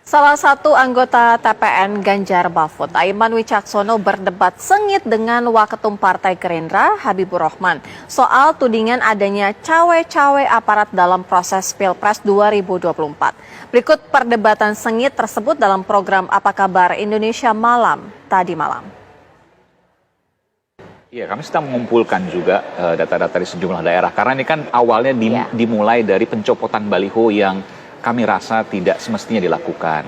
Salah satu anggota TPN Ganjar Mahfud, Aiman Wicaksono berdebat sengit dengan Waketum Partai Gerindra, Habibur Rahman, soal tudingan adanya cawe-cawe aparat dalam proses Pilpres 2024. Berikut perdebatan sengit tersebut dalam program Apa Kabar Indonesia Malam tadi malam. Iya, kami sedang mengumpulkan juga data-data dari sejumlah daerah. Karena ini kan awalnya dimulai dari pencopotan baliho yang kami rasa tidak semestinya dilakukan.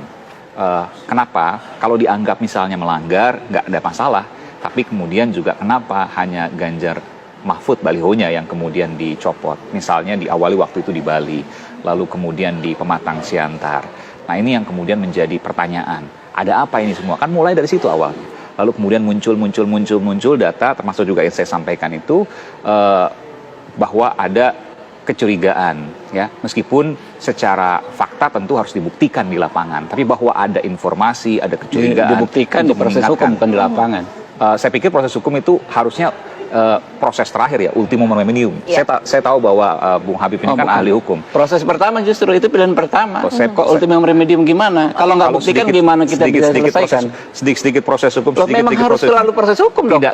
Kenapa? Kalau dianggap misalnya melanggar, nggak ada masalah. Tapi kemudian juga kenapa hanya Ganjar Mahfud balihonya yang kemudian dicopot. Misalnya diawali waktu itu di Bali, lalu kemudian di Pematang Siantar. Nah ini yang kemudian menjadi pertanyaan. Ada apa ini semua? Kan mulai dari situ awalnya. Lalu kemudian muncul data, termasuk juga yang saya sampaikan itu, bahwa ada kecurigaan, ya, meskipun secara fakta tentu harus dibuktikan di lapangan, tapi bahwa ada informasi, ada kecurigaan dibuktikan di proses hukum, bukan di lapangan. Saya pikir proses hukum itu harusnya proses terakhir, ya, ultimum remedium. Saya tahu bahwa Bung Habib ini kan ahli hukum. Proses pertama justru itu pilihan pertama. Kok ultimum remedium gimana? Kalau nggak buktikan gimana kita bisa selesaikan? Sedikit proses hukum. Memang harus selalu proses hukum dong.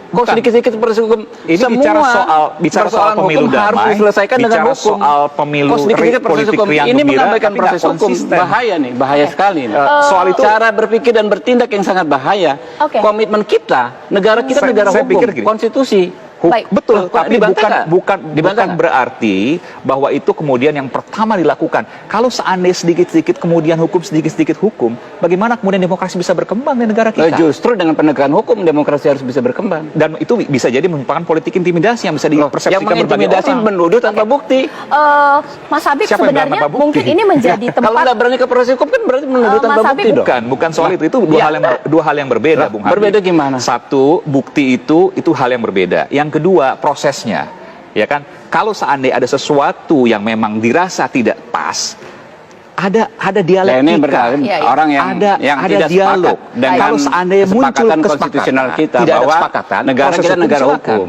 Kok sedikit-sedikit proses hukum? Ini semua bicara soal pemilu damai, harus diselesaikan dengan hukum. Soal pemilu politik riang gembira, ini mengabaikan proses hukum. Bahaya nih, bahaya sekali. Soal itu cara berpikir dan bertindak yang sangat bahaya. Komitmen kita, negara kita negara hukum, konstitusi. Betul, tapi bukan berarti bahwa itu kemudian yang pertama dilakukan. Kalau seandainya sedikit-sedikit kemudian hukum, sedikit-sedikit hukum, bagaimana kemudian demokrasi bisa berkembang di negara kita? Justru dengan penegakan hukum, demokrasi harus bisa berkembang. Dan itu bisa jadi merupakan politik intimidasi yang bisa dipersepsikan berbagai orang. Yang mengintimidasi menuduh tanpa bukti. Mas Habib sebenarnya mungkin ini menjadi tempat. Kalau nggak berani ke proses hukum kan berarti menuduh tanpa bukti dong. Bukan soal itu dua hal yang berbeda, Bung Habib. Berbeda gimana? Satu, bukti itu hal yang berbeda. Yang kedua, prosesnya, ya kan? Kalau seandainya ada sesuatu yang memang dirasa tidak pas, ada dialektika, orang yang ada tidak dialog. Dan kalau seandainya muncul konstitusional kita tidak bahwa ada kesepakatan, negara kita negara hukum.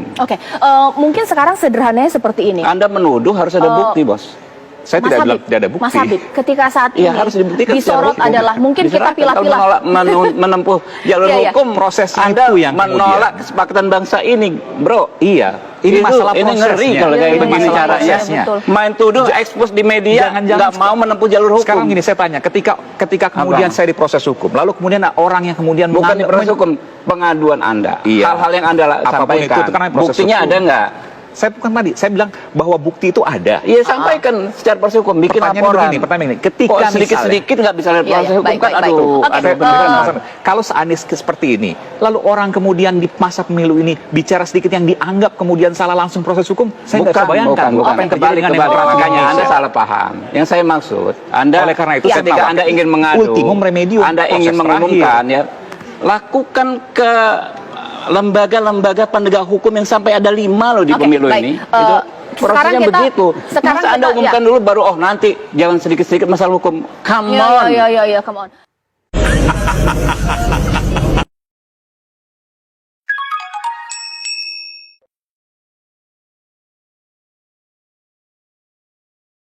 Mungkin sekarang sederhananya seperti ini. Anda menuduh harus ada bukti, Bos. Saya tidak bilang tidak ada bukti. Mas Habib, ketika saat ini harus dibuktikan disorot adalah mungkin kita pilah-pilah menempuh jalur hukum, proses Anda itu yang menolak kesepakatan bangsa ini, bro. Iya, ini masalah prosesnya. Ini ngeri kalau kayak begini caranya. Main tuduh, expose di media, nggak mau menempuh jalur hukum. Sekarang gini, saya tanya, ketika kemudian saya di proses hukum, lalu kemudian orang yang kemudian bukan di proses hukum, pengaduan Anda, hal-hal yang Anda sampaikan, buktinya ada nggak? Saya bilang bahwa bukti itu ada. Iya, sampaikan secara proses hukum, bikin laporan. Pertanyaan ini, ketika sedikit-sedikit nggak bisa lihat proses hukum kan, kalau seandainya seperti ini, lalu orang kemudian di masa pemilu ini bicara sedikit yang dianggap kemudian salah langsung proses hukum, saya nggak bisa bayangkan apa yang terjadi dengan makanya Anda salah paham. Yang saya maksud, Anda oleh karena itu ketika Anda ingin mengadu, ultimum remedium, Anda ingin mengumumkan, ya, lakukan ke lembaga-lembaga penegak hukum yang sampai ada 5 loh di pemilu ini. Itu prosesnya begitu. Masa Anda umumkan dulu baru nanti jangan sedikit-sedikit masalah hukum. Come on. Come on.